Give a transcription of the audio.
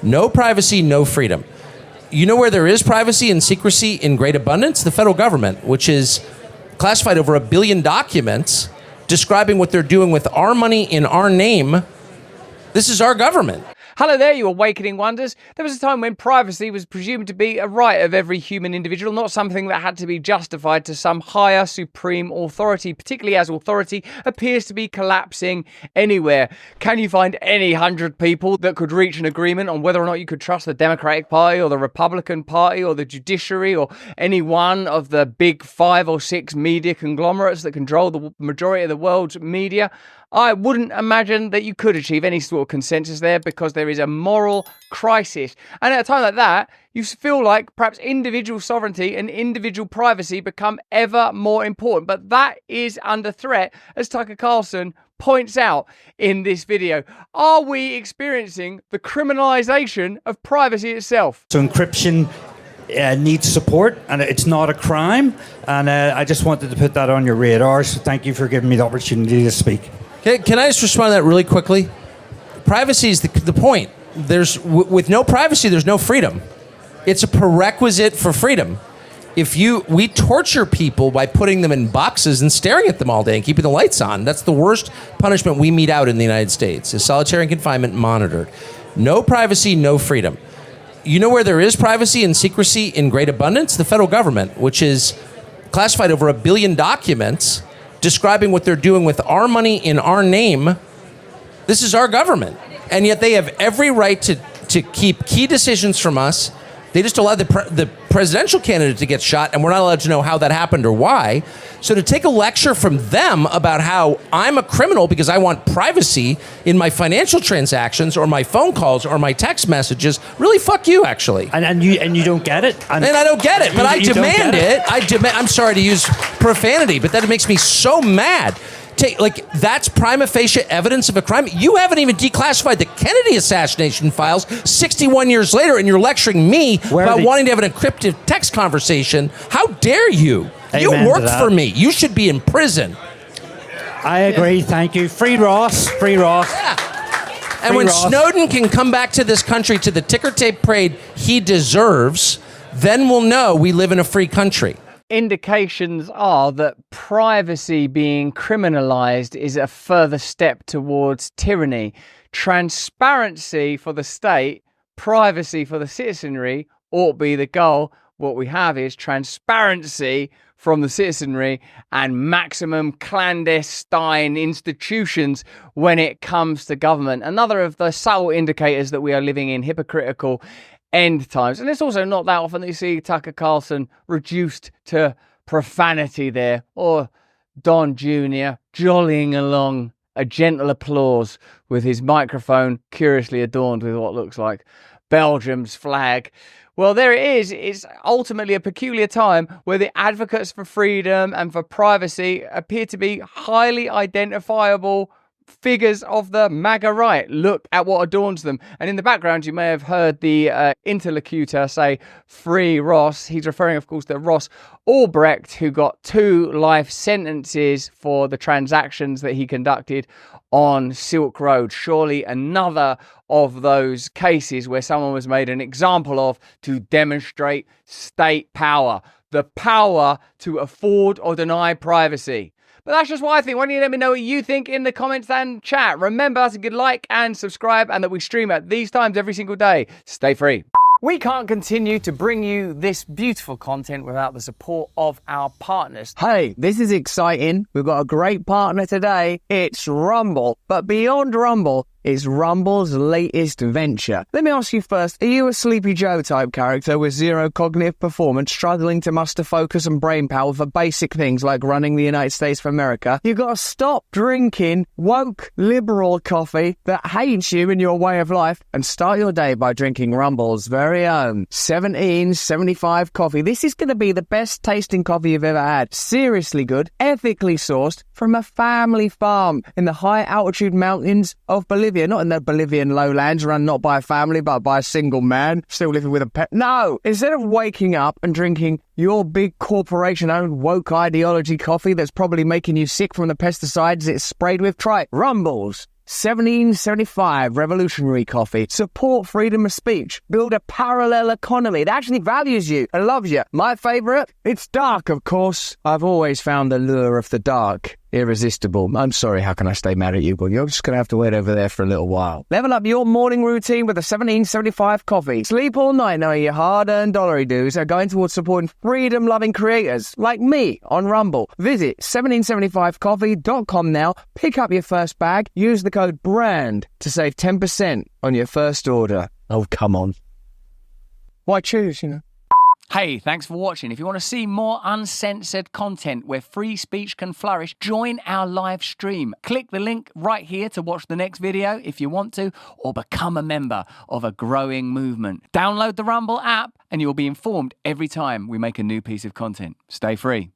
No privacy, no freedom. You know where there is privacy and secrecy in great abundance? The federal government, which is classified over 1 billion documents describing what they're doing with our money in our name. This is our government. Hello there, you awakening wonders. There was a time when privacy was presumed to be a right of every human individual, not something that had to be justified to some higher supreme authority, particularly as authority appears to be collapsing anywhere. Can you find any 100 people that could reach an agreement on whether or not you could trust the Democratic Party or the Republican Party or the judiciary or any one of the big 5 or 6 media conglomerates that control the majority of the world's media? I wouldn't imagine that you could achieve any sort of consensus there because there is a moral crisis. And at a time like that, you feel like perhaps individual sovereignty and individual privacy become ever more important. But that is under threat, as Tucker Carlson points out in this video. Are we experiencing the criminalization of privacy itself? So encryption needs support, and it's not a crime. And I just wanted to put that on your radar. So thank you for giving me the opportunity to speak. Can I just respond to that really quickly? Privacy is the point. With no privacy, there's no freedom. It's a prerequisite for freedom. We torture people by putting them in boxes and staring at them all day and keeping the lights on. That's the worst punishment we mete out in the United States, is solitary confinement monitored. No privacy, no freedom. You know where there is privacy and secrecy in great abundance? The federal government, which is classified over 1 billion documents describing what they're doing with our money in our name. This is our government. And yet they have every right to keep key decisions from us. They just allowed the presidential candidate to get shot, and we're not allowed to know how that happened or why. So to take a lecture from them about how I'm a criminal because I want privacy in my financial transactions or my phone calls or my text messages, really fuck you, actually. And you don't get it? And I don't get it, but I demand it. I'm sorry to use profanity, but that makes me so mad. That's prima facie evidence of a crime. You haven't even declassified the Kennedy assassination files 61 years later, and you're lecturing me about wanting to have an encrypted text conversation. How dare you? You worked for me. You should be in prison. I agree. Thank you. Free Ross. Free Ross. Yeah. And when Snowden can come back to this country to the ticker tape parade he deserves, then we'll know we live in a free country. Indications are that privacy being criminalized is a further step towards tyranny. Transparency for the state, privacy for the citizenry ought to be the goal. What we have is transparency from the citizenry and maximum clandestine institutions when it comes to government. Another of the subtle indicators that we are living in hypocritical end times. And it's also not that often that you see Tucker Carlson reduced to profanity there, or Don Jr. jollying along a gentle applause with his microphone curiously adorned with what looks like Belgium's flag. Well, there it is. It's ultimately a peculiar time where the advocates for freedom and for privacy appear to be highly identifiable figures of the MAGA right. Look at what adorns them. And in the background, you may have heard the interlocutor say, Free Ross. He's referring, of course, to Ross Ulbricht, who got 2 life sentences for the transactions that he conducted on Silk Road. Surely another of those cases where someone was made an example of to demonstrate state power, the power to afford or deny privacy. But that's just what I think. Why don't you let me know what you think in the comments and chat? Remember to like and subscribe, and that we stream at these times every single day. Stay free. We can't continue to bring you this beautiful content without the support of our partners. Hey, this is exciting. We've got a great partner today. It's Rumble. But beyond Rumble is Rumble's latest venture. Let me ask you first, are you a Sleepy Joe type character with zero cognitive performance, struggling to muster focus and brain power for basic things like running the United States of America? You've got to stop drinking woke liberal coffee that hates you and your way of life and start your day by drinking Rumble's very own 1775 coffee. This is going to be the best tasting coffee you've ever had. Seriously good, ethically sourced from a family farm in the high altitude mountains of Bolivia. Not in the Bolivian lowlands run not by a family but by a single man still living with a pet. No! Instead of waking up and drinking your big corporation-owned woke ideology coffee that's probably making you sick from the pesticides it's sprayed with, try Rumble's 1775 revolutionary coffee. Support freedom of speech. Build a parallel economy that actually values you and loves you. My favourite? It's dark, of course. I've always found the lure of the dark irresistible. I'm sorry, how can I stay mad at you? But you're just going to have to wait over there for a little while. Level up your morning routine with a 1775 coffee. Sleep all night knowing your hard-earned dollary dues are going towards supporting freedom-loving creators like me on Rumble. Visit 1775coffee.com now. Pick up your first bag. Use the code BRAND to save 10% on your first order. Oh, come on. Why choose, you know? Hey, thanks for watching. If you want to see more uncensored content where free speech can flourish, join our live stream. Click the link right here to watch the next video if you want to, or become a member of a growing movement. Download the Rumble app and you'll be informed every time we make a new piece of content. Stay free.